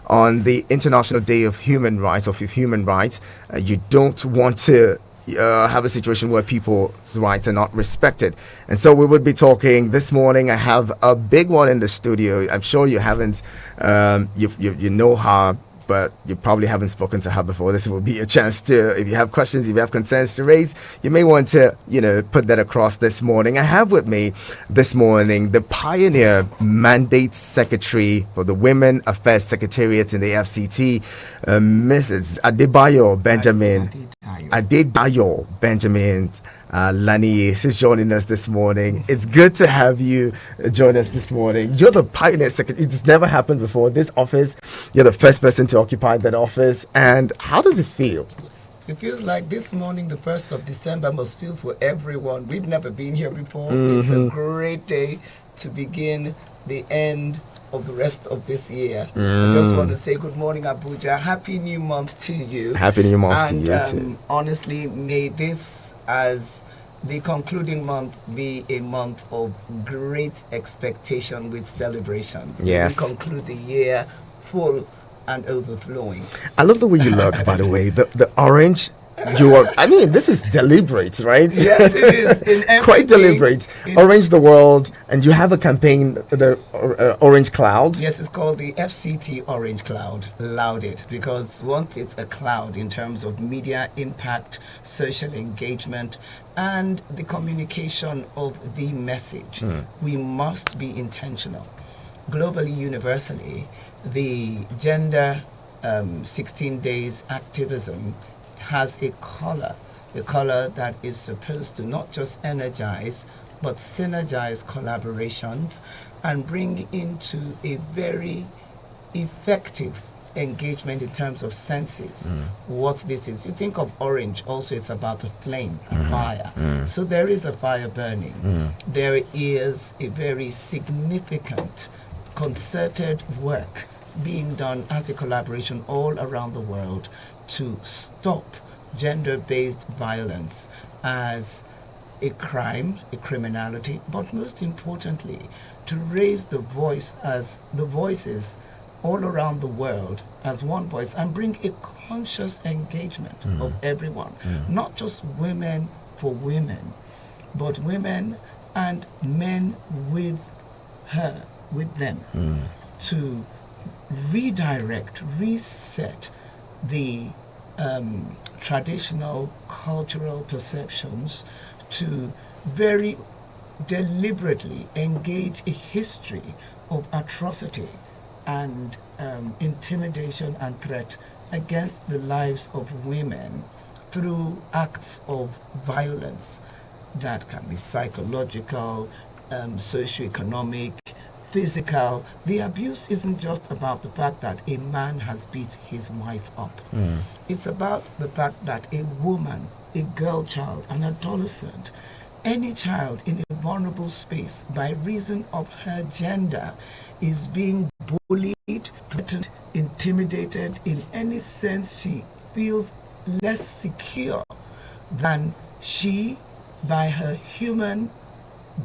on the International Day of Human Rights, of Human Rights. You don't want to have a situation where people's rights are not respected. And so we would be talking this morning. I have a big one in the studio. I'm sure you haven't, you know her, but you probably haven't spoken to her before. This will be a chance to, if you have questions, if you have concerns to raise, you may want to, put that across this morning. I have with me this morning the Pioneer Mandate Secretary for the Women Affairs Secretariat in the FCT, Mrs. Adebayo Benjamin. Adebayo Benjamin Lani. She's joining us this morning. It's good to have you join us this morning. You're the Pioneer Secretary. It's never happened before. This office, you're the first person to occupy that office. And how does it feel? It feels like this morning, the 1st of December, must feel for everyone. We've never been here before. It's a great day to begin the end of the rest of this year. I just want to say good morning, Abuja. Happy new month to you. Happy new month to you too. Honestly, may this, as the concluding month, be a month of great expectation with celebrations. Yes. We conclude the year full and overflowing. I love the way you look, by the way. The orange. This is deliberate, right? Yes, it is. In Quite deliberate. Orange the world, and you have a campaign, the Orange Cloud. Yes, it's called the FCT Orange Cloud. Loud it, because once it's a cloud in terms of media impact, social engagement, and the communication of the message, we must be intentional. Globally, universally, the gender 16 days activism has a color that is supposed to not just energize but synergize collaborations and bring into a very effective engagement in terms of senses what this is. You think of orange, also it's about a flame, a fire. So there is a fire burning. There is a very significant concerted work being done as a collaboration all around the world to stop gender-based violence as a crime, a criminality, but most importantly, to raise the voice as the voices all around the world as one voice and bring a conscious engagement of everyone, not just women for women, but women and men with them, to redirect, reset the traditional cultural perceptions, to very deliberately engage a history of atrocity and intimidation and threat against the lives of women through acts of violence that can be psychological, socioeconomic, physical. The abuse isn't just about the fact that a man has beat his wife up. It's about the fact that a woman, a girl child, an adolescent, any child in a vulnerable space by reason of her gender is being bullied, threatened, intimidated. In any sense, she feels less secure than she, by her human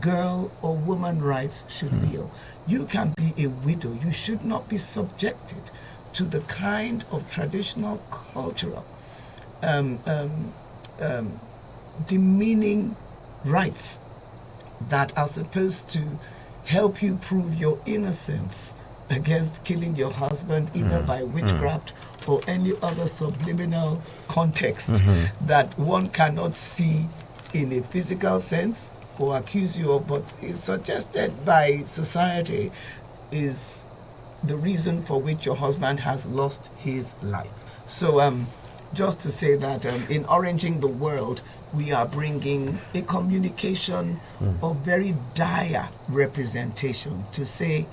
girl or woman rights, should feel. You can be a widow. You should not be subjected to the kind of traditional cultural demeaning rights that are supposed to help you prove your innocence against killing your husband, either by witchcraft or any other subliminal context that one cannot see in a physical sense or accuse you of, but is suggested by society is the reason for which your husband has lost his life. So just to say that in Oranging the World, we are bringing a communication of very dire representation to say,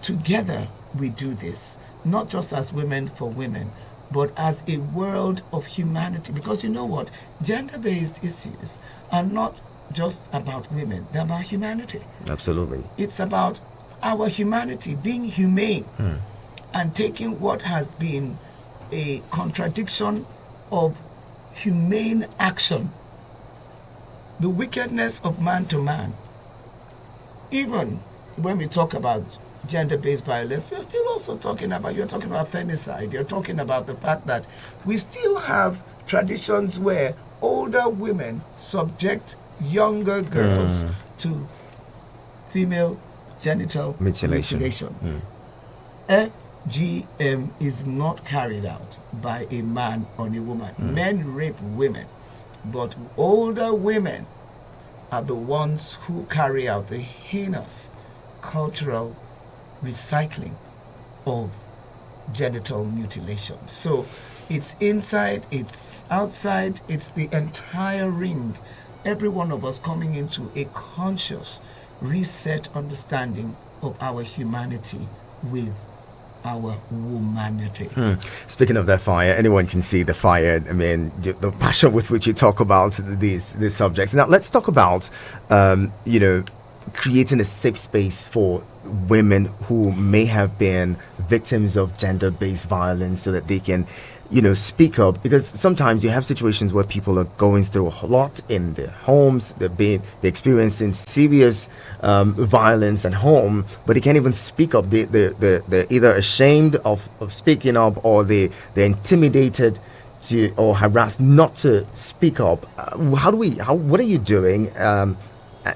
together we do this, not just as women for women, but as a world of humanity. Because you know what? Gender-based issues are not just about women, they're about humanity. Absolutely. It's about our humanity, being humane, and taking what has been a contradiction of humane action, the wickedness of man to man. Even when we talk about gender-based violence, you're talking about femicide. You're talking about the fact that we still have traditions where older women subject younger girls to female genital mutilation. FGM is not carried out by a man on a woman. Men rape women, but older women are the ones who carry out the heinous cultural recycling of genital mutilation. So it's inside, it's outside, it's the entire ring. Every one of us coming into a conscious reset understanding of our humanity with our womanity. Speaking of that fire, anyone can see the fire. I mean, the passion with which you talk about these subjects. Now, let's talk about, creating a safe space for women who may have been victims of gender-based violence, so that they can, speak up. Because sometimes you have situations where people are going through a lot in their homes, they're experiencing serious violence at home, but they can't even speak up. They're either ashamed of speaking up, or they're intimidated or harassed not to speak up. What are you doing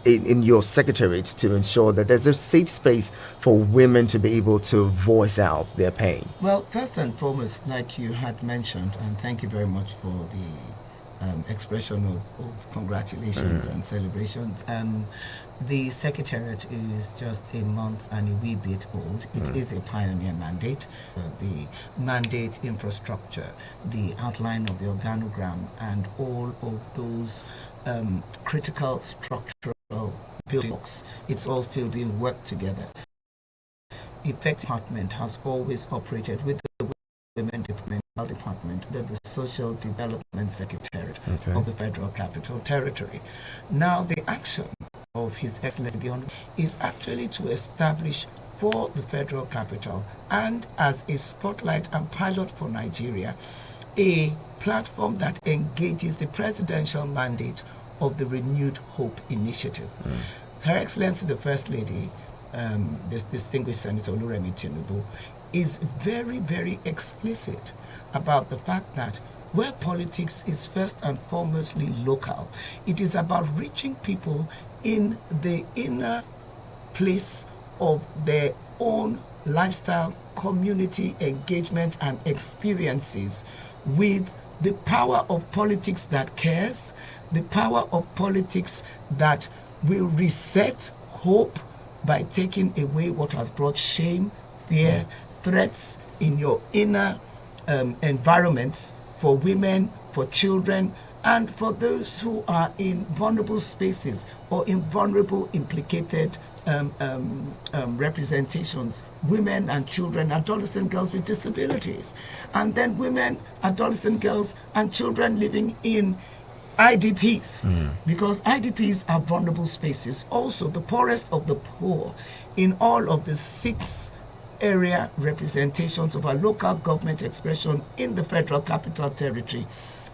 in your secretariat to ensure that there's a safe space for women to be able to voice out their pain? Well, first and foremost, like you had mentioned, and thank you very much for the expression of congratulations and celebrations. The secretariat is just a month and a wee bit old. It is a pioneer mandate. The mandate infrastructure, the outline of the organogram, and all of those critical structural building blocks, it's all still being worked together. Effect Department has always operated with the Women Department, the Social Development Secretariat of the Federal Capital Territory. Now, the action of His Excellency is actually to establish for the Federal Capital, and as a spotlight and pilot for Nigeria, a platform that engages the presidential mandate of the Renewed Hope Initiative. Her Excellency the First Lady, this distinguished Senator Oluremi Tinubu, is very, very explicit about the fact that where politics is first and foremostly local, it is about reaching people in the inner place of their own lifestyle, community engagement and experiences, with the power of politics that cares, the power of politics that will reset hope by taking away what has brought shame, fear, threats in your inner environments for women, for children, and for those who are in vulnerable spaces or in vulnerable implicated representations, women and children, adolescent girls with disabilities, and then women, adolescent girls and children living in IDPs, because IDPs are vulnerable spaces. Also, the poorest of the poor in all of the 6 area representations of our local government expression in the Federal Capital Territory.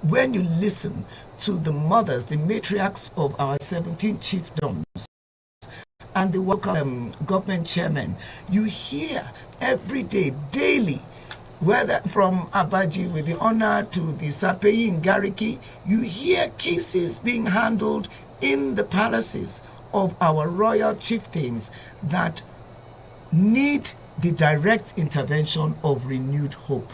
When you listen to the mothers, the matriarchs of our 17 chiefdoms, and the local government chairman, you hear every day, daily, whether from Abaji with the honor to the Sapei in Gariki, you hear cases being handled in the palaces of our royal chieftains that need the direct intervention of Renewed Hope.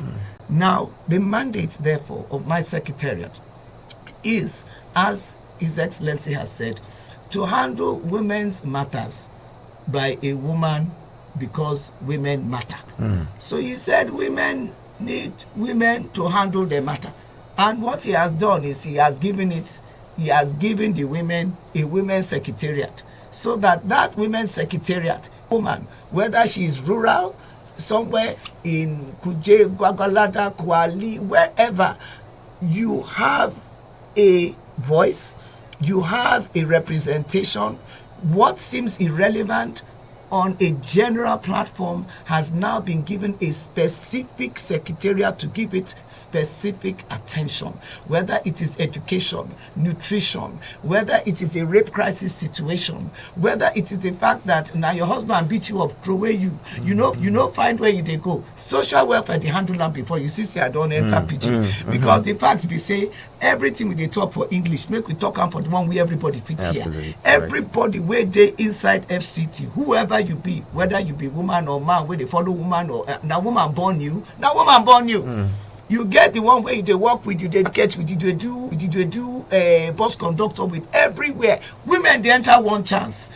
Now, the mandate, therefore, of my secretariat is, as His Excellency has said, to handle women's matters by a woman, because women matter. So he said women need women to handle their matter. And what he has done is he has given the women a women's secretariat, so that women's secretariat woman, whether she is rural, somewhere in Kuje, Gwagwalada, Kuali, wherever, you have a voice, you have a representation. What seems irrelevant on a general platform has now been given a specific secretariat to give it specific attention, whether it is education, nutrition, whether it is a rape crisis situation, whether it is the fact that now your husband beat you up, throw away you know find where you dey go. Social welfare dey handle am before you see say I don enter pidgin, because the fact be say everything we dey talk for English, make we talk am for the one wey everybody fit hear. Everybody wey dey inside FCT, whoever you be, whether you be woman or man wey dey follow woman, or na woman born you, you get the one where you dey work with, you dedicate with, you do bus conductor with. Everywhere women dey enter one chance.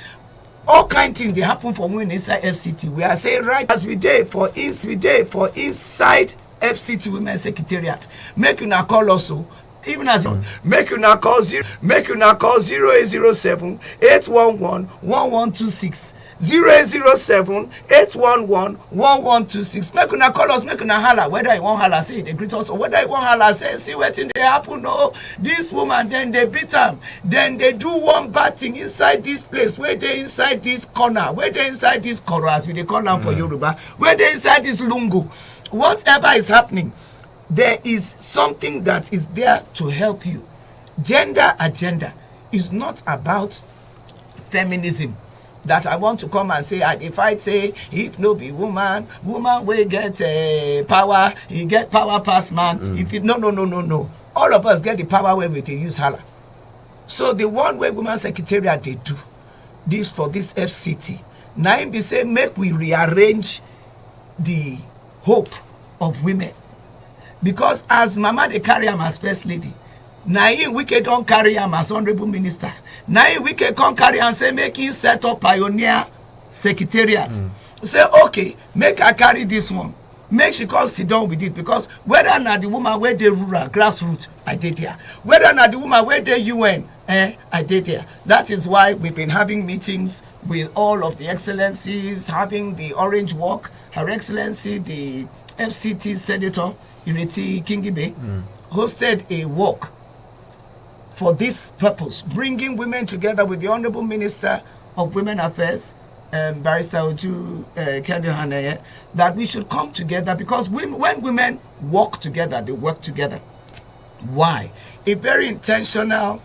All kind things dey happen for women inside FCT. We are saying right as we dey for inside FCT Women Secretariat. Make una call also. Even as make una call 0807 811 1126. 0807 811 1126. Make una call us, make una holla. Whether you want holla say they greet us, or whether you want holla say see wetin dey happen. No, this woman, then they beat am, then they do one bad thing inside this place, where they inside this corner, where they inside this corner, as we dey call am for Yoruba, where they inside this lungu. Whatever is happening, there is something that is there to help you. Gender agenda is not about feminism. That I want to come and say, if I say, if no be woman will get power, he get power pass man. If it, no. All of us get the power where we can use hala. So the one way Women Secretariat they do this for this FCT. Now him be say make we rearrange the hope of women, because as mama they carry am as first lady, na him Wike don carry am as honorable minister, na him Wike come carry am say make him set up pioneer secretariat. Say okay, make I carry this one, make she come sit down with it, because whether na the woman where dey rural grassroots I dey there, whether na the woman where dey UN I dey there. That is why we've been having meetings with all of the excellencies, having the Orange Walk. Her Excellency the FCT Senator Ireti Kingibe hosted a walk for this purpose, bringing women together with the Honorable Minister of Women Affairs, Barrister Oju Kende, that we should come together, because when women walk together, they work together. Why? A very intentional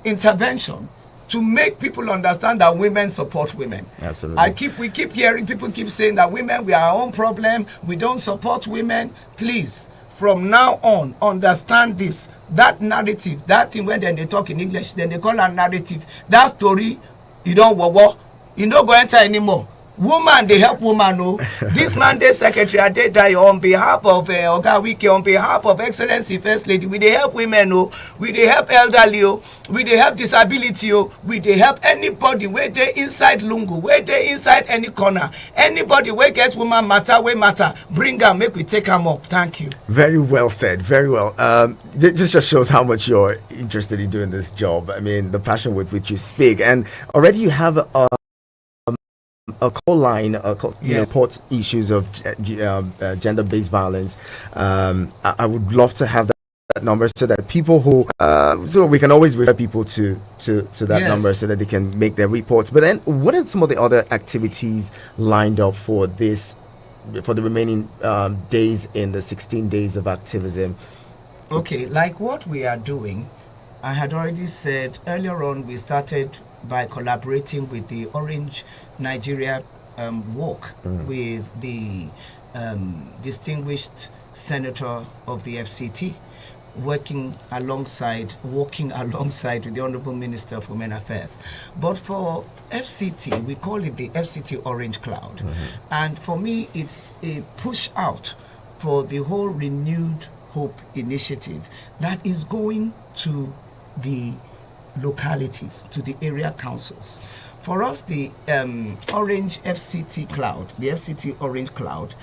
intervention to make people understand that women support women. Absolutely. We keep hearing people keep saying that women, we are our own problem, we don't support women. Please, from now on, understand this. That narrative, that thing when then they talk in English, then they call a narrative. That story, you don't go enter anymore. Woman, they help woman. No, this Monday secretary I did die on behalf of Oga Wike, on behalf of Excellency First Lady. We they help women. No, we they help elderly. We they help disability. We they help anybody where they inside lungu, where they inside any corner. Anybody where gets woman matter, we matter. Bring them, make we take them up. Thank you. Very well said. Very well. This just shows how much you're interested in doing this job. I mean, the passion with which you speak, and already you have a call line, report issues of gender-based violence. I would love to have that number, so that people who so we can always refer people to that number, so that they can make their reports. But then, what are some of the other activities lined up for this, for the remaining days in the 16 days of activism? Okay, like what we are doing, I had already said earlier on, we started by collaborating with the Orange Nigeria Walk, with the distinguished senator of the FCT, walking alongside with the Honorable Minister for Women Affairs. But for FCT, we call it the FCT Orange Cloud. And for me, it's a push out for the whole Renewed Hope initiative that is going to the localities, to the area councils. For us, the Orange FCT Cloud, the FCT Orange Cloud,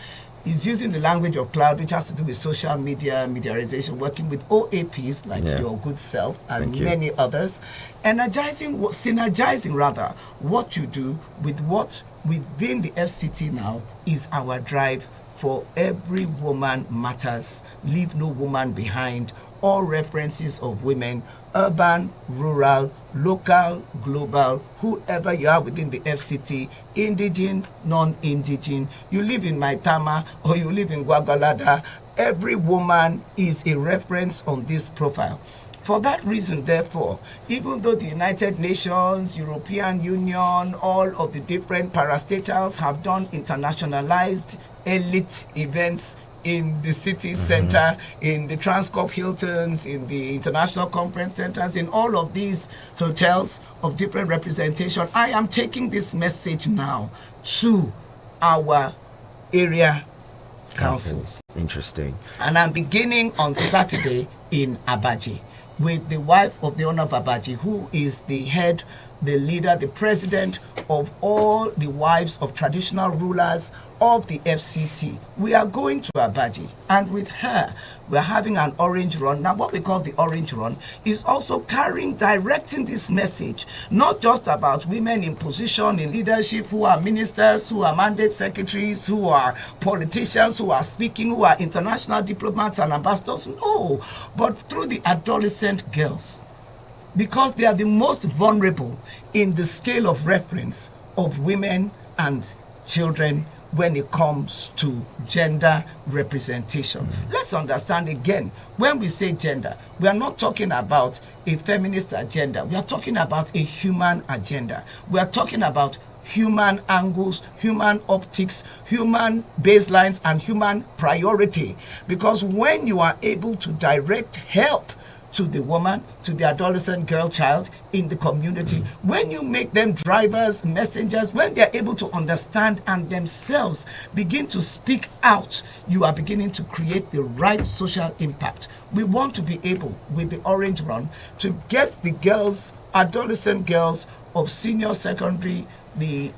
is using the language of cloud, which has to do with social media, mediaization, working with OAPs like your good self and many others, synergizing rather what you do with what within the FCT now is our drive for every woman matters. Leave no woman behind. All references of women, urban, rural, local, global, whoever you are within the FCT, indigene, non-indigene, you live in Maitama or you live in Gwagwalada, every woman is a reference on this profile. For that reason, therefore, even though the United Nations, European Union, all of the different parastatals have done internationalized elite events in the city center, in the Transcorp Hiltons, in the international conference centers, in all of these hotels of different representation, I am taking this message now to our area councils. Interesting. And I'm beginning on Saturday in Abaji with the wife of the owner of Abaji, who is the head, the leader, the president of all the wives of traditional rulers of the FCT. We are going to Abaji, and with her, we're having an orange run. Now, what we call the orange run is also directing this message, not just about women in position, in leadership, who are ministers, who are mandate secretaries, who are politicians, who are speaking, who are international diplomats and ambassadors. No, but through the adolescent girls, because they are the most vulnerable in the scale of reference of women and children when it comes to gender representation. Let's understand again, when we say gender, we are not talking about a feminist agenda. We are talking about a human agenda. We are talking about human angles, human optics, human baselines, and human priority. Because when you are able to direct help to the woman, to the adolescent girl child in the community, when you make them drivers, messengers, when they are able to understand and themselves begin to speak out, you are beginning to create the right social impact. We want to be able, with the Orange Run, to get the girls, adolescent girls of senior secondary, the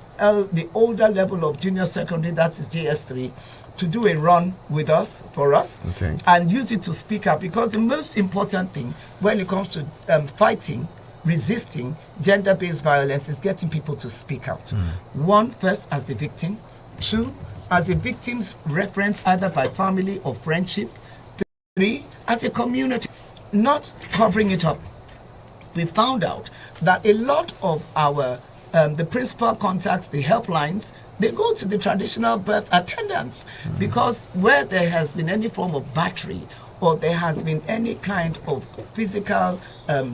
older level of junior secondary, that is JS3, to do a run with us, for us, and use it to speak up. Because the most important thing when it comes to fighting, resisting gender-based violence is getting people to speak out. One, first as the victim. Two, as a victim's reference either by family or friendship. Three, as a community, not covering it up. We found out that a lot of our the principal contacts, the helplines, they go to the traditional birth attendants, because where there has been any form of battery or there has been any kind of physical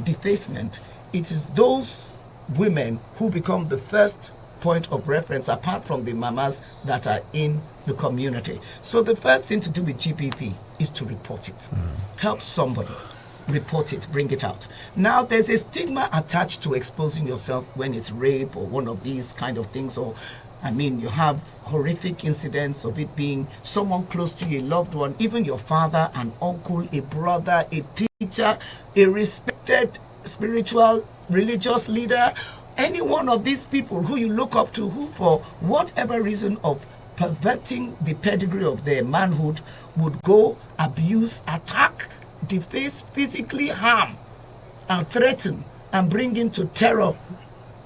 defacement, it is those women who become the first point of reference, apart from the mamas that are in the community. So the first thing to do with GBV is to report it. Help somebody. Report it, bring it out. Now, there's a stigma attached to exposing yourself when it's rape or one of these kind of things, or I mean, you have horrific incidents of it being someone close to you, a loved one, even your father, an uncle, a brother, a teacher, a respected spiritual, religious leader, any one of these people who you look up to, who for whatever reason of perverting the pedigree of their manhood would go abuse, attack, deface, physically harm, and threaten, and bring into terror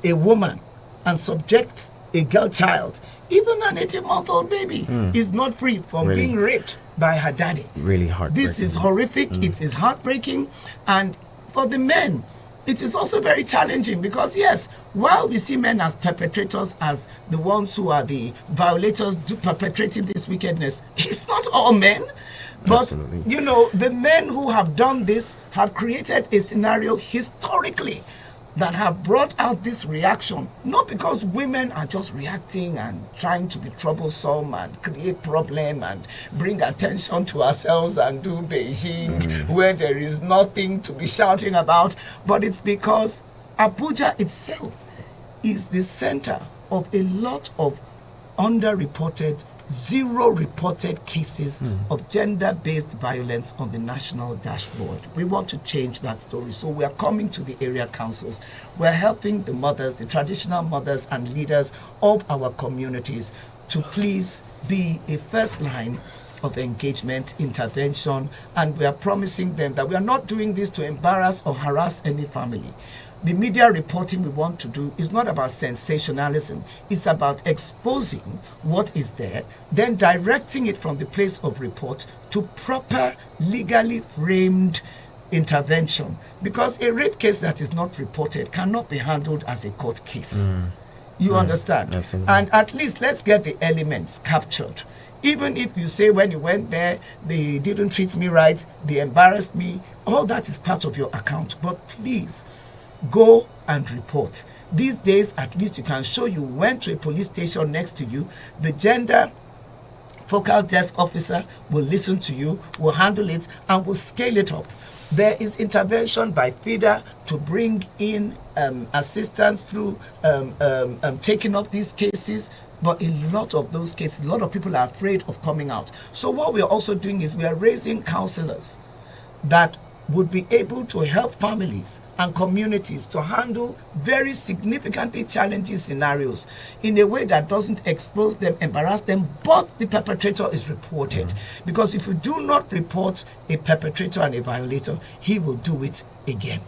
a woman, and subject a girl child. Even an 18-month-old baby is not free from being raped by her daddy. Really heartbreaking. This is horrific. It is heartbreaking. And for the men, it is also very challenging, because yes, while we see men as perpetrators, as the ones who are the violators perpetrating this wickedness, it's not all men. But, absolutely, you know, the men who have done this have created a scenario historically that have brought out this reaction, not because women are just reacting and trying to be troublesome and create problem and bring attention to ourselves and do Beijing where there is nothing to be shouting about, but it's because Abuja itself is the center of a lot of underreported, zero reported cases of gender-based violence on the national dashboard. We want to change that story. So we are coming to the area councils. We're helping the mothers, the traditional mothers and leaders of our communities to please be a first line of engagement, intervention, and we are promising them that we are not doing this to embarrass or harass any family. the media reporting we want to do is not about sensationalism. It's about exposing what is there, then directing it from the place of report to proper legally framed intervention. Because a rape case that is not reported cannot be handled as a court case. You understand? Absolutely. And at least let's get the elements captured. Even if you say when you went there, they didn't treat me right, they embarrassed me, all that is part of your account. But please, go and report. These days, at least you can show you went to a police station next to you. The gender focal desk officer will listen to you, will handle it, and will scale it up. There is intervention by FIDA to bring in assistance through taking up these cases. But a lot of those cases, a lot of people are afraid of coming out. So what we are also doing is we are raising counselors that would be able to help families and communities to handle very significantly challenging scenarios in a way that doesn't expose them, embarrass them, but the perpetrator is reported. Because if you do not report a perpetrator and a violator, he will do it again.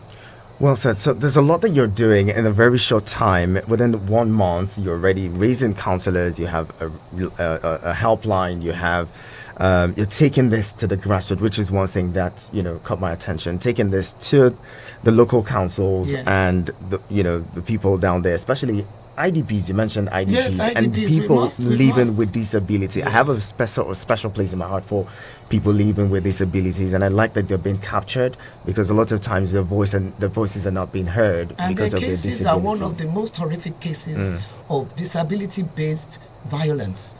Well said. So there's a lot that you're doing in a very short time. Within 1 month, you're already raising counselors. You have a helpline. You have you're taking this to the grassroots, which is one thing that caught my attention. Taking this to the local councils and the people down there, especially IDPs. You mentioned IDPs, Yes, and IDPs, people we living must. with disability. I have a special place in my heart for people living with disabilities, and I like that they're being captured, because a lot of times their voices are not being heard And because the of their cases disabilities. are one of the most horrific cases of disability-based violence.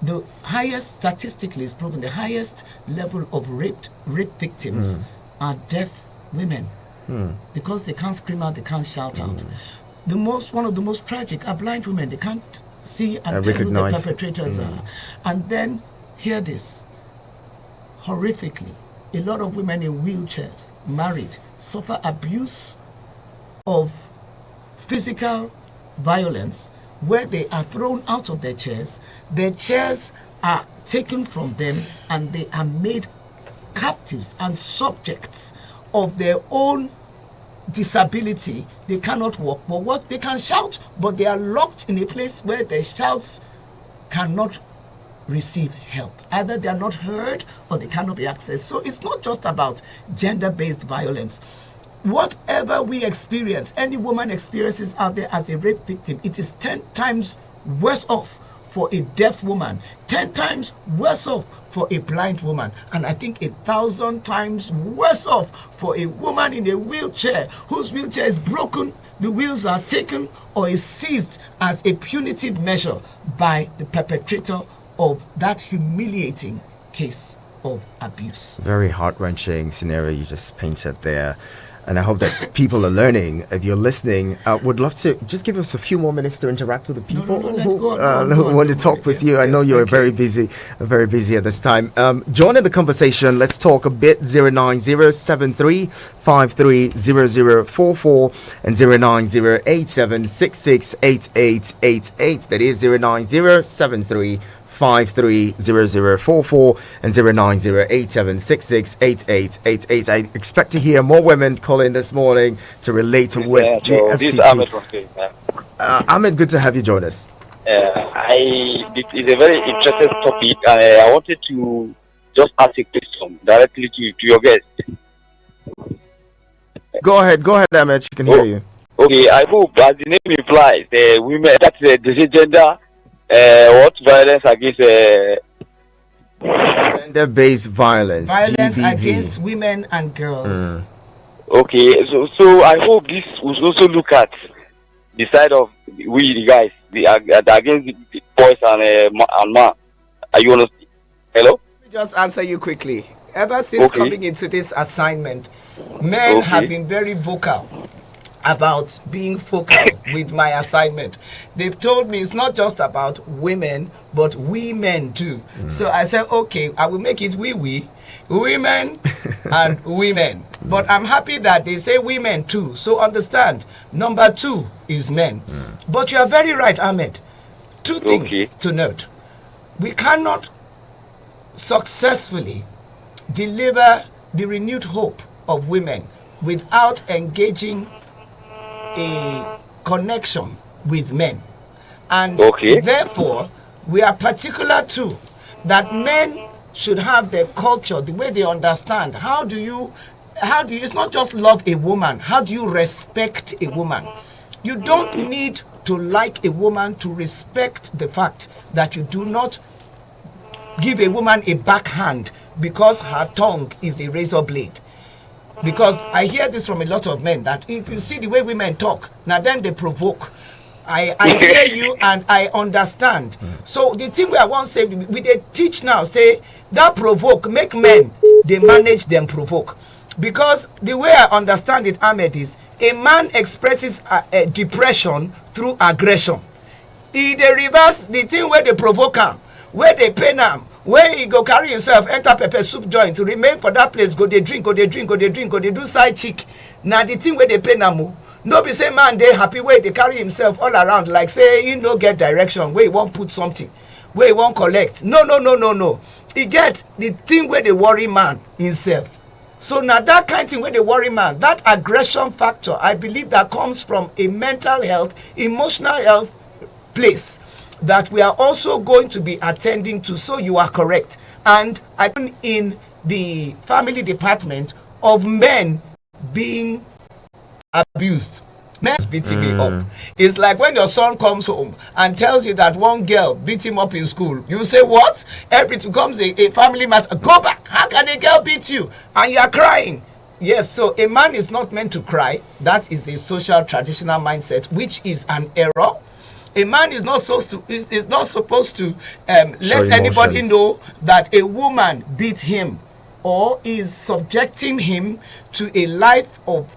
The highest, statistically is proven, the highest level of rape victims are deaf women, because they can't scream out, they can't shout out. One of the most tragic are blind women. They can't see and tell who the recognize. perpetrators are. And then, hear this, horrifically, a lot of women in wheelchairs, married, suffer abuse of physical violence, where they are thrown out of their chairs are taken from them, and they are made captives and subjects of their own disability. They cannot walk, but what they can shout, but they are locked in a place where their shouts cannot receive help. Either they are not heard or they cannot be accessed. So it's not just about gender-based violence. Whatever we experience, any woman experiences out there as a rape victim, it is 10 times worse off for a deaf woman, 10 times worse off for a blind woman, and I think 1,000 times worse off for a woman in a wheelchair whose wheelchair is broken, the wheels are taken, or is seized as a punitive measure by the perpetrator of that humiliating case of abuse. Very heart-wrenching scenario you just painted there. And I hope that people are learning. If you're listening, would love to just give us a few more minutes to interact with the people let's who go on, who want to talk with you. I know you're very busy at this time. Join in the conversation. Let's talk a bit. 09073530044 and 09087668888. That is 09073530044 and 09087668888. I expect to hear more women call in this morning to relate with the This is Ahmed FCT. from Kenya. Ahmed, good to have you join us. It is a very interesting topic, and I wanted to just ask a question directly to your guest. Go ahead, Ahmed. She can hear you. Okay, I hope, as the name implies, women, that's the gender, what violence against Gender-based violence. Violence GBV. against women and girls. Okay, so I hope this will also look at the side of we the guys, against the boys and man. Are you understand? Hello? Let me just answer you quickly. Ever since coming into this assignment, men have been very vocal about being focal with my assignment. They've told me it's not just about women, but we men too. So I said, okay, I will make it we, women and women. But I'm happy that they say women too. So understand, number 2 is men. But you are very right, Ahmed. 2 things to note. We cannot successfully deliver the renewed hope of women without engaging a connection with men. And Okay. therefore, we are particular too that men should have their culture, the way they understand. How do you, it's not just love a woman, how do you respect a woman? You don't need to like a woman to respect the fact that you do not give a woman a backhand because her tongue is a razor blade. Because I hear this from a lot of men, that if you see the way women talk, now then they provoke. I hear you and I understand. So the thing we I want to say, we they teach now, say that provoke, make men, they manage them provoke. Because the way I understand it, Ahmed, is a man expresses depression through aggression. He they reverse the thing where they provoke him, where they pain him, where he go carry himself, enter pepper soup joint, to remain for that place, go they drink, go they drink, go they drink, go they do side chick. Now the thing where they pain him, no be say man they happy way they carry himself all around like say he no get direction, where he won't put something, where he won't collect. No. He get the thing where they worry man himself. So now that kind of thing where they worry man, that aggression factor, I believe that comes from a mental health, emotional health place that we are also going to be attending to. So you are correct. And I think in the family department of men being abused, men beating me up. It's like when your son comes home and tells you that one girl beat him up in school. You say, what? Everything becomes a family matter. Go back. How can a girl beat you? And you are crying. Yes, so a man is not meant to cry. That is a social traditional mindset, which is an error. A man is not supposed to let anybody know that a woman beat him or is subjecting him to a life of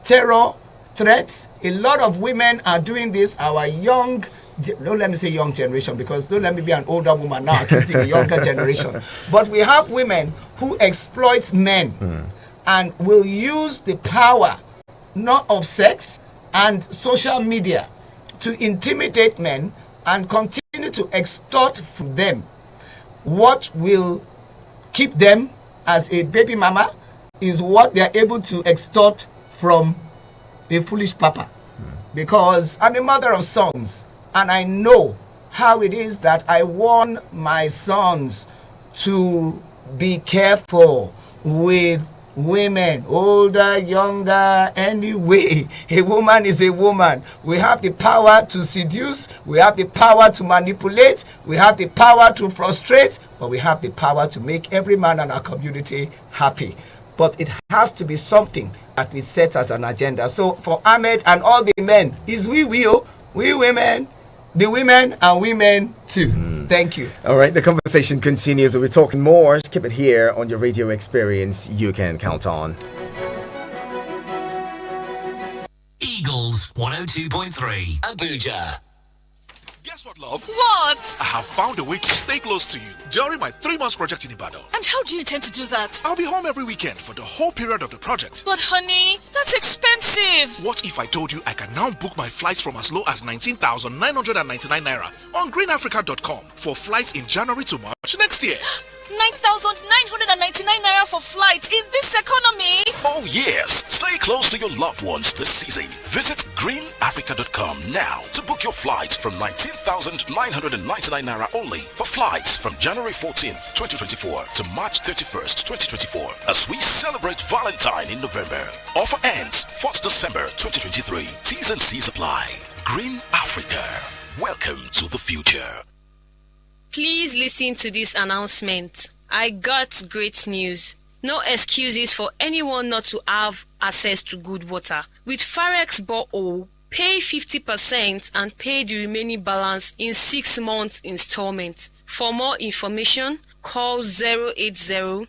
terror, threats. A lot of women are doing this. Our young, don't let me say young generation, because don't let me be an older woman now accusing the younger generation. But we have women who exploit men and will use the power not of sex and social media to intimidate men and continue to extort from them. What will keep them as a baby mama is what they are able to extort from a foolish papa. Because I'm a mother of sons and I know how it is that I warn my sons to be careful with women, older, younger, anyway. A woman is a woman. We have the power to seduce, we have the power to manipulate, we have the power to frustrate, but we have the power to make every man in our community happy. But it has to be something that we set as an agenda. So for Ahmed and all the men, is we women, the women and women too. Thank you. All right, the conversation continues. We'll be talking more. Keep it here on your radio experience. You can count on. Eagles 102.3 Abuja. Guess what, love? What? I have found a way to stay close to you during my 3 months project in Ibadan. And how do you intend to do that? I'll be home every weekend for the whole period of the project. But honey, that's expensive. What if I told you I can now book my flights from as low as 19,999 naira on greenafrica.com for flights in January to March next year? 9,999 naira for flights in this economy? Oh yes, stay close to your loved ones this season. Visit greenafrica.com now to book your flights from 19,999 naira only for flights from January 14th, 2024 to March 31st, 2024 as we celebrate Valentine in November. Offer ends 4th December 2023. T's and C's apply. Green Africa. Welcome to the future. Please listen to this announcement. I got great news. No excuses for anyone not to have access to good water. With Farex Borehole, pay 50% and pay the remaining balance in 6 months installments. For more information, call 080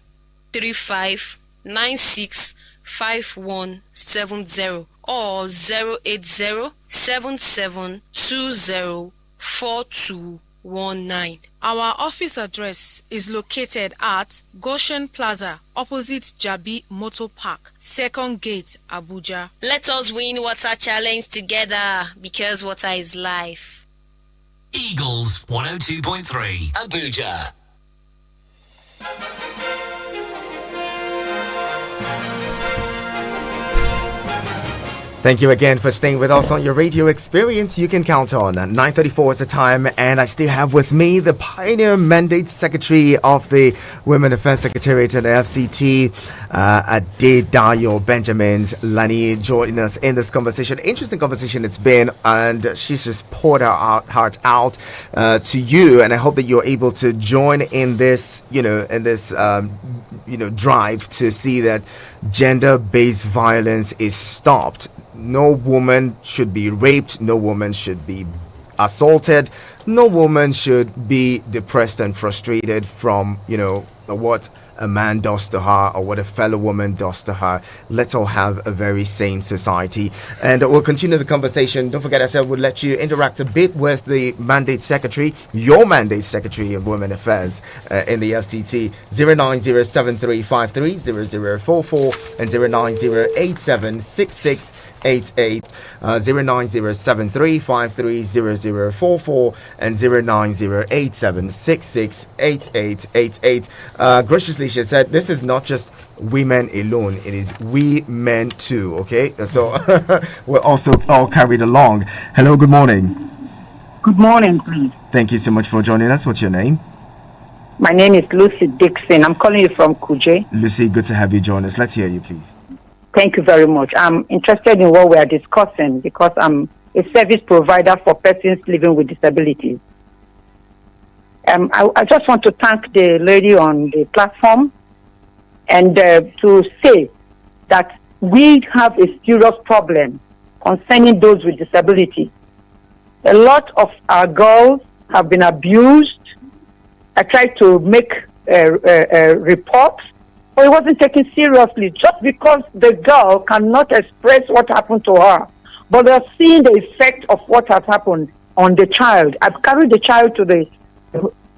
35 96 5170 or 080 77 20 4219. Our office address is located at Goshen Plaza, opposite Jabi Motor Park, Second Gate, Abuja. Let us win Water Challenge together because water is life. Eagles 102.3 Abuja. Thank you again for staying with us on your radio experience. You can count on 9:34 is the time, and I still have with me the Pioneer Mandate Secretary of the Women Affairs Secretariat at the FCT, Adedayo Benjamin Lani, joining us in this conversation. Interesting conversation it's been, and she's just poured her heart out to you, and I hope that you're able to join in this, drive to see that gender-based violence is stopped. No woman should be raped. No woman should be assaulted. No woman should be depressed and frustrated from, what a man does to her or what a fellow woman does to her. Let's all have a very sane society. And we'll continue the conversation. Don't forget, I said we'll let you interact a bit with the Mandate Secretary, your Mandate Secretary of Women Affairs in the FCT, 09073530044 and 090876688. 09073530044 and 09087668888. Graciously, she said, this is not just women alone, it is we men too. Okay, so we're also all carried along. Hello, good morning. Good morning, please. Thank you so much for joining us. What's your name? My name is Lucy Dixon. I'm calling you from Kuje. Lucy, good to have you join us. Let's hear you, please. Thank you very much. I'm interested in what we are discussing because I'm a service provider for persons living with disabilities. I just want to thank the lady on the platform and to say that we have a serious problem concerning those with disability. A lot of our girls have been abused. I tried to make a report, but it wasn't taken seriously just because the girl cannot express what happened to her. But they're seeing the effect of what has happened on the child. I've carried the child to the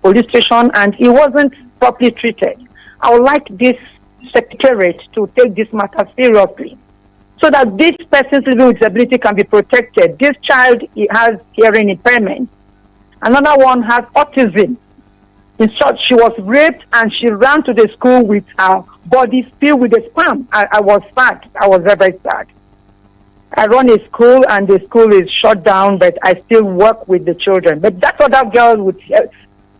police station and he wasn't properly treated. I would like this secretariat to take this matter seriously so that this person's living with disability can be protected. This child, he has hearing impairment. Another one has autism. In short, she was raped and she ran to the school with her body filled with the sperm. I was sad. I was very sad. I run a school and the school is shut down, but I still work with the children. But that other girl with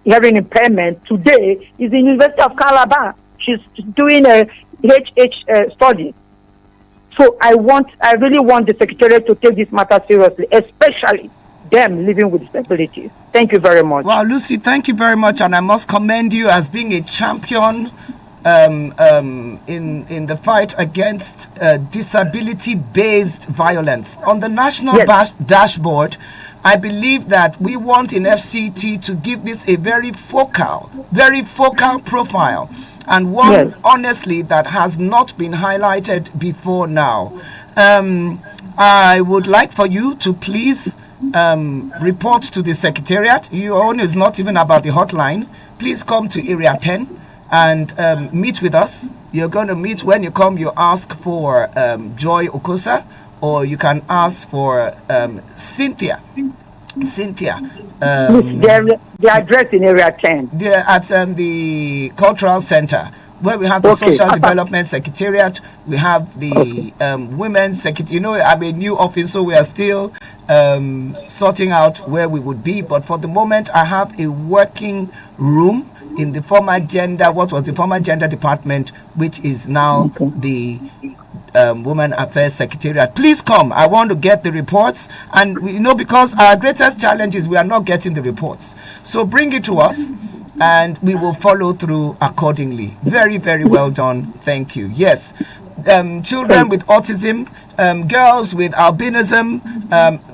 hearing impairment today is in the University of Calabar. She's doing a HH study. So I really want the Secretariat to take this matter seriously, especially them living with disabilities. Thank you very much. Well, Lucy, thank you very much, and I must commend you as being a champion in the fight against disability-based violence. On the national dashboard, I believe that we want in FCT to give this a very focal profile, and one, honestly, that has not been highlighted before now. I would like for you to please report to the Secretariat. Your own is not even about the hotline. Please come to Area 10 and meet with us. You're going to meet. When you come, you ask for Joy Okosa, or you can ask for Cynthia. The address in Area 10. They're at the Cultural Center, where we have the Social Development Secretariat. We have the Women's Secretariat. You know, I'm a new office, so we are still sorting out where we would be. But for the moment, I have a working room in the former gender, what was the former gender department, which is now the Women Affairs Secretariat. Please come. I want to get the reports, and because our greatest challenge is we are not getting the reports. So bring it to us, and we will follow through accordingly. Very, very well done. Thank you. Yes, children with autism, girls with albinism,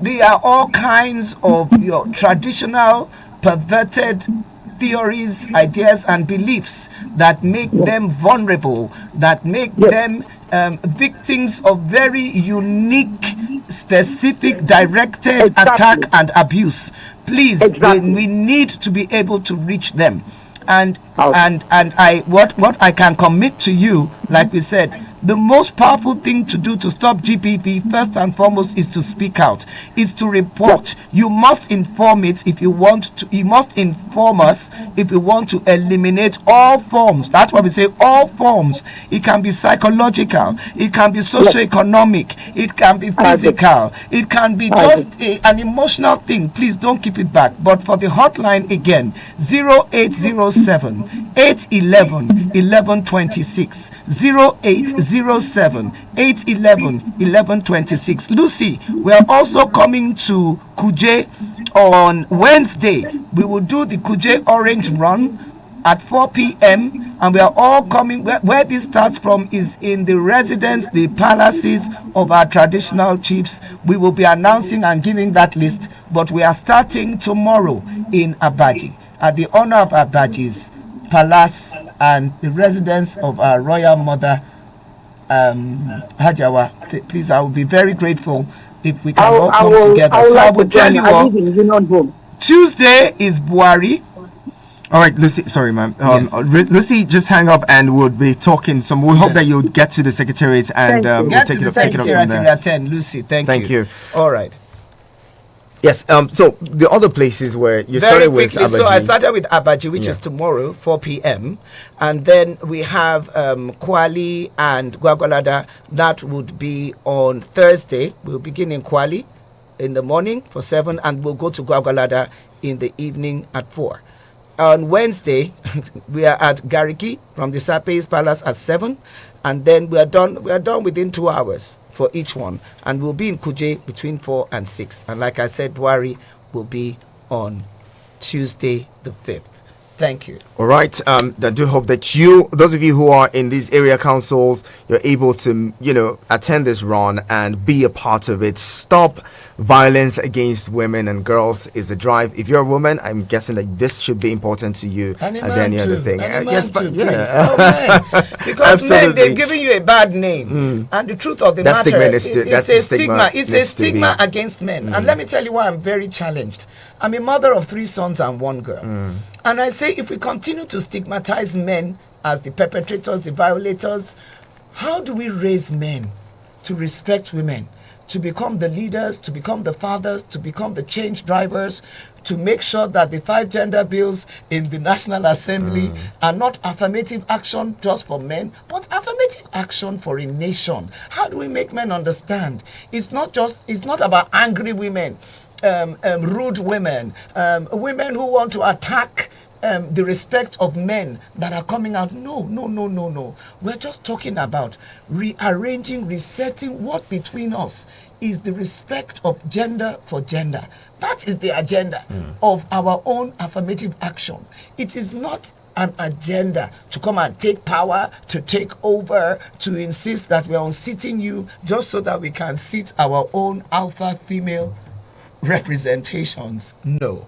they are all kinds of traditional perverted theories, ideas, and beliefs that make them vulnerable, that make them victims of very unique, specific, directed attack and abuse. Please, we need to be able to reach them. And I what I can commit to you, like we said, The most powerful thing to do to stop GBV, first and foremost, is to speak out. It's to report. You must inform it if you want to. You must inform us if you want to eliminate all forms. That's why we say all forms. It can be psychological. It can be socio-economic. It can be physical. It can be just an emotional thing. Please don't keep it back. But for the hotline again, 0807 811 1126. 0807 811 1126. Lucy, we are also coming to Kuje on Wednesday. We will do the Kuje Orange Run at 4 p.m. and we are all coming. Where this starts from is in the residence, the palaces of our traditional chiefs. We will be announcing and giving that list, but we are starting tomorrow in Abaji at the honor of Abaji's palace and the residence of our royal mother, Hajawa. Please, I will be very grateful if we can all come together. So I will tell you all. Tuesday is Buhari. All right, Lucy. Sorry, ma'am. Yes. Lucy, just hang up, and we'll be talking. So we hope that you'll get to the secretariat and we'll Get take to it the up from secretariat there. at 10. Lucy, thank you. All right. Yes. So the other places where you Very started with quickly, Abaji. so I started with Abaji, which Yeah. is tomorrow, 4 p.m. And then we have Kwali and Gwagwalada. That would be on Thursday. We'll begin in Kwali in the morning for 7, and we'll go to Gwagwalada in the evening at 4. On Wednesday, we are at Gariki from the Sapes Palace at 7, and then we are done within 2 hours for each one, and we'll be in Kuje between 4 and 6. And like I said, Buhari will be on Tuesday the 5th. Thank you. All right. I do hope that those of you who are in these area councils, you're able to, attend this run and be a part of it. Stop violence against women and girls is the drive. If you're a woman, I'm guessing that this should be important to you as any other thing. Yes, but yeah. because men, they're giving you a bad name, and the truth of the matter, it's a stigma. It's a stigma against men. And let me tell you why I'm very challenged. I'm a mother of 3 sons and 1 girl. And I say, if we continue to stigmatize men as the perpetrators, the violators, how do we raise men to respect women, to become the leaders, to become the fathers, to become the change drivers, to make sure that the 5 gender bills in the National Assembly are not affirmative action just for men, but affirmative action for a nation? How do we make men understand? It's not about angry women, rude women, women who want to attack the respect of men that are coming out. No. We're just talking about rearranging, resetting what between us is the respect of gender for gender. That is the agenda of our own affirmative action. It is not an agenda to come and take power, to take over, to insist that we're unseating you just so that we can seat our own alpha female representations. No.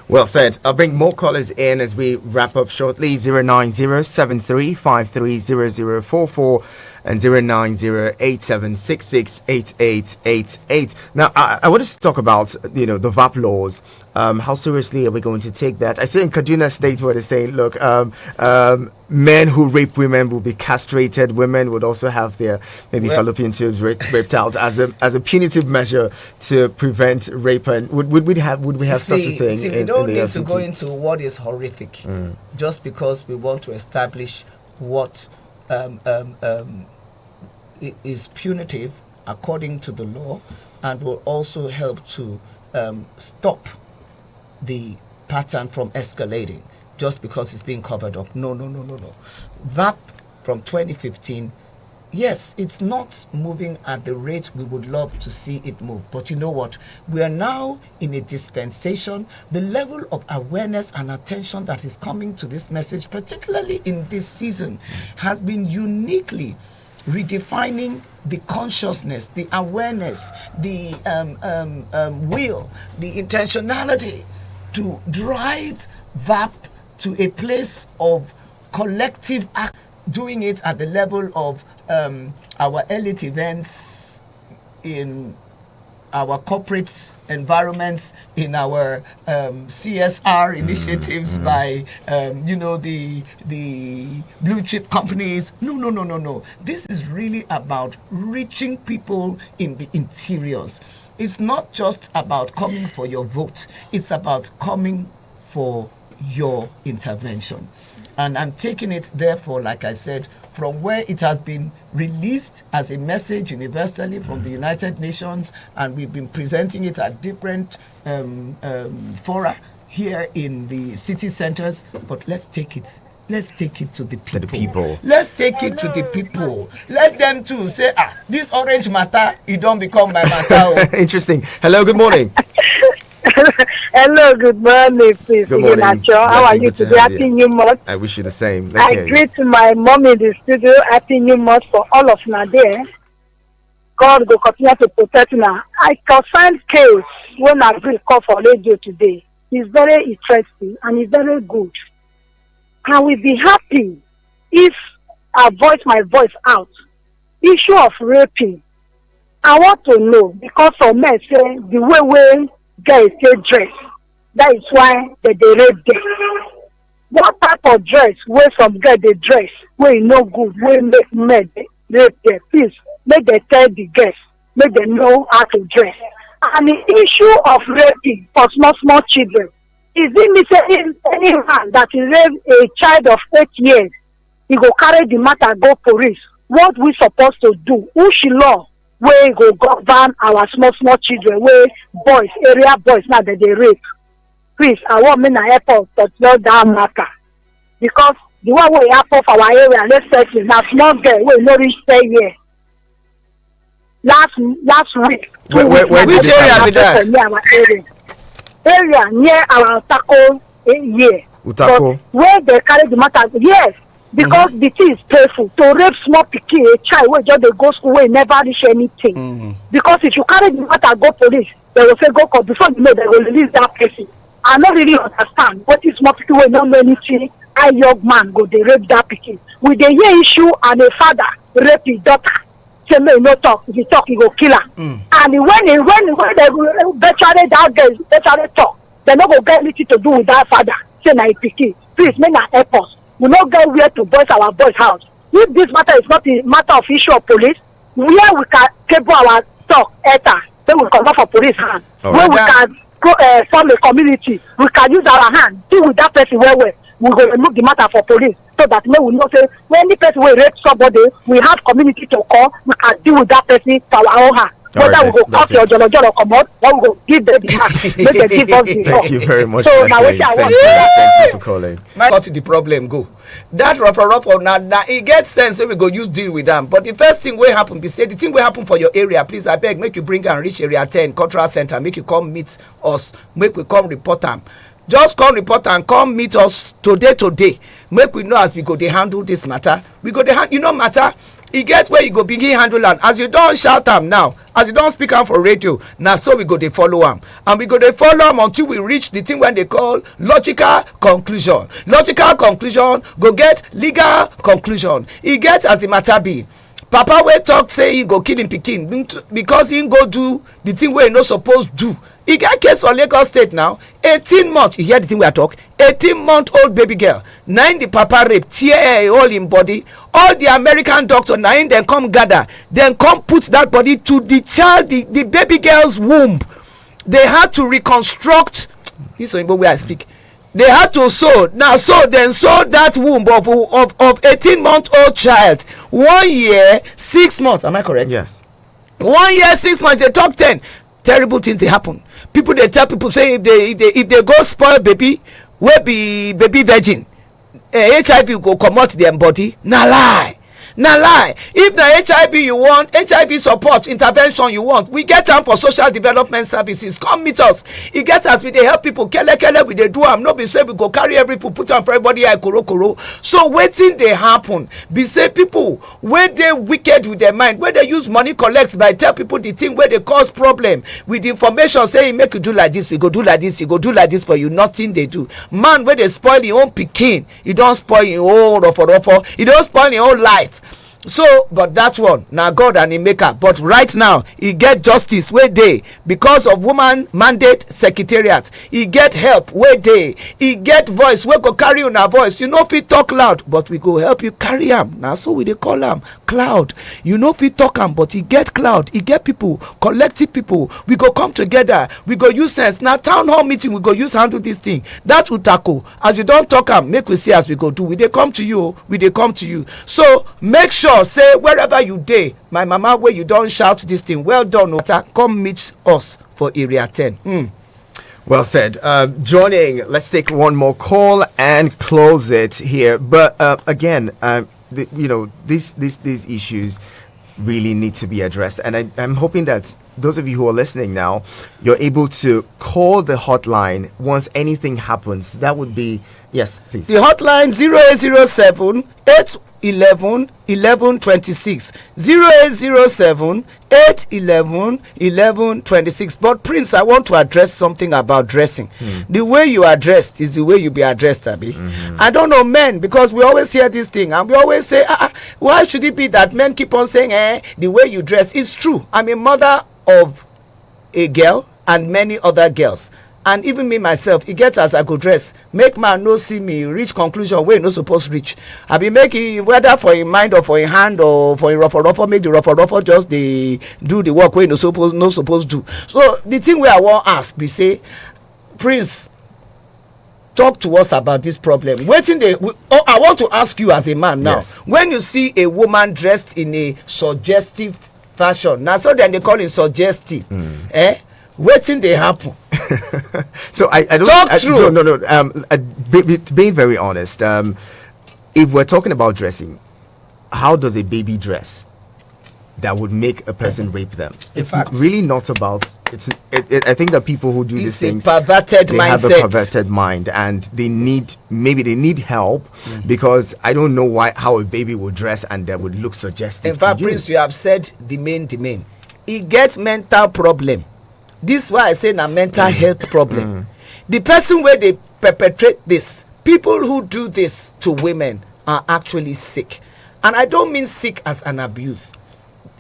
Well said. I'll bring more callers in as we wrap up shortly. 09073530044 and 09087668888. Now, I want us to talk about, the VAP laws. How seriously are we going to take that? I see in Kaduna State where they're saying, look, men who rape women will be castrated. Women would also have their fallopian tubes ripped out as a punitive measure to prevent rape. And would we have such a thing? We don't need to go into what is horrific just because we want to establish what is punitive according to the law, and will also help to stop the pattern from escalating just because it's being covered up. No. VAP from 2015, yes, it's not moving at the rate we would love to see it move. But you know what? We are now in a dispensation. The level of awareness and attention that is coming to this message, particularly in this season, has been uniquely redefining the consciousness, the awareness, the will, the intentionality to drive VAP to a place of collective act, doing it at the level of our elite events in our corporate environments, in our CSR initiatives by the blue chip companies. No. This is really about reaching people in the interiors. It's not just about coming for your vote. It's about coming for your intervention. And I'm taking it, therefore, like I said, from where it has been released as a message universally from the United Nations, and we've been presenting it at different fora here in the city centers. But let's take it to the people. Let's take it to the people. Let them too say, this orange matter, it don't become my matter. Interesting. Hello, good morning. Hello, good morning, please. Good morning. How are you today? Happy New Month. I wish you the same. I greet my mom in the studio. Happy New Month for all of you there. God will continue to protect you. I concern case when I will call for radio today. It's very interesting and it's very good. I will be happy if I voice my voice out. Issue of raping. I want to know, because some men say the way guys say dress, that is why they rape them. What type of dress where some girls they dress, where you no good, where make men rape them? Please, make they tell the girls, make them know how to dress. And the issue of raping for small children, is it me saying any man that is rape a child of 8 years, he go carry the matter go police? What we supposed to do? Who should law where go govern our small children, where boys, area boys now that they rape? Please, I want me na help us to know that matter, because the one way happen for our area, let's say is na small girl wey no reach 10 years. Last week. Which area be that? Near our area near our Utako here. Utako. Where they carry the matter, yes. Because the thing is painful to rape small pikin, a child where just they go school where never reach anything. Because if you carry the matter go police, they will say go court. Before you know, they will release that person. I don't really understand what is small pikin where not know anything. A young man go they rape that pikin. With the year issue and a father rape his daughter. Say me no talk. If he talk, he go kill her. And when they virtually that girl virtually talk, they not go get anything to do with that father. Say na pikin. Please, may na help us. We not get where to voice our boys' house. If this matter is not a matter of issue of police, where we can table our talk, then we can go for police hand. Where we can go, form a community, we can use our hand, deal with that person where we go remove the matter for police, so that we will not say, when any person will rape somebody, we have community to call, we can deal with that person for our own hand. Whether we go cut your jolo come out, or we go give them the hand, make them give us the Thank you very much. So now what I want. Thank you for calling. Cut the problem go. That rough now it gets sense when we go use deal with them. But the first thing will happen, be say the thing will happen for your area. Please, I beg, make you bring and reach area 10 cultural center. Make you come meet us. Make we come report them. Just come report and come meet us today. Make we know as we go they handle this matter. We go they handle, matter. E get where you go begin handle am. As you don shout am now, as you don speak am for radio, na so we go dey follow am, and we go dey follow am until we reach the thing wey they call logical conclusion. Logical conclusion go get legal conclusion. E get as the matter be. Papa wey talk say he go kill him pikin because he go do the thing wey he no suppose do. E get case for Lagos State now. 18 months, you hear the thing we are talk. 18-month-old baby girl. 9 the papa rape, tear all in body. All the American doctor 9 then come gather, then come put that body to the child, the baby girl's womb. They had to reconstruct. This is where I speak. They had to sew. Now sew that womb of 18-month-old child. 1 year 6 months. Am I correct? Yes. 1 year 6 months. They talk 10. Terrible things they happen. People they tell people say if they go spoil baby, wey be baby virgin, HIV go comot dem body. Na lie. If na HIV you want, HIV support intervention you want, we get am for social development services. Come meet us. E get as we dey help people kele we dey do am. No be say we go carry every people put am for everybody eye koro. So wetin dey happen be say people wey dey wicked with their mind, wey dey use money collect by tell people the thing wey dey cause problem with information saying make you do like this, we go do like this, you go do like this for you. Nothing dey do. Man wey dey spoil him own pikin, he don spoil him own rough, he don spoil him own life. So but that one na God and him maker, but right now he get justice wey dey because of woman mandate secretariat. He get help wey dey, he get voice wey go carry una voice. You no fit talk loud, but we go help you carry am. Na so we dey call am cloud. You no fit talk am, but he get cloud, he get people, collective people. We go come together, we go use sense. Na town hall meeting we go use handle this thing. That utako, as you don talk am, make we see as we go do. We dey come to you, we dey come to you. So make sure say wherever you dey, my mama wey you don shout this thing, well done, Ota, come meet us for area 10. Well said. Joining, let's take one more call and close it here. But again, these issues really need to be addressed. And I'm hoping that those of you who are listening now, you're able to call the hotline once anything happens. That would be, yes, please. The hotline 0807 811 1126 0807 811 1126. But Prince, I want to address something about dressing. The way you are dressed is the way you be addressed, Abi. I don't know men, because we always hear this thing and we always say, why should it be that men keep on saying the way you dress? It's true. I'm a mother of a girl and many other girls, and even me myself, e get as I go dress make man no see me reach conclusion wey no suppose reach. I be make whether for him mind or for him hand or for him ruffle make the ruffle just dey do the work wey no suppose do. So the thing wey I wan ask be say, Prince, talk to us about this problem. I want to ask you as a man now. Yes. When you see a woman dressed in a suggestive fashion, now so then they call it suggestive, wetin dey happen? So I don't talk true. Being very honest, if we're talking about dressing, how does a baby dress that would make a person rape them? It's really not about. I think that people who do these things, have a perverted mind, and they need help, because I don't know how a baby would dress and that would look suggestive. In fact, Prince, you have said the main. He gets mental problem. This is why I say na mental health problem. The person where they perpetrate this, people who do this to women are actually sick. And I don't mean sick as an abuse.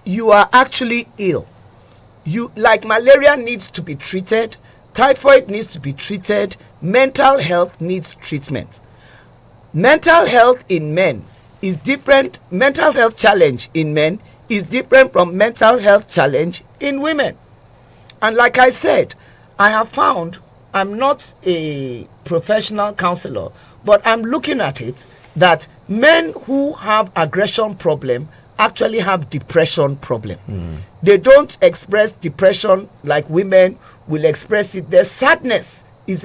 You are actually ill. You, like malaria needs to be treated, typhoid needs to be treated, mental health needs treatment. Mental health in men is different. Mental health challenge in men is different from mental health challenge in women. And like I said, I have found, I'm not a professional counselor, but I'm looking at it that men who have aggression problem actually have depression problem. They don't express depression like women will express it. Their sadness is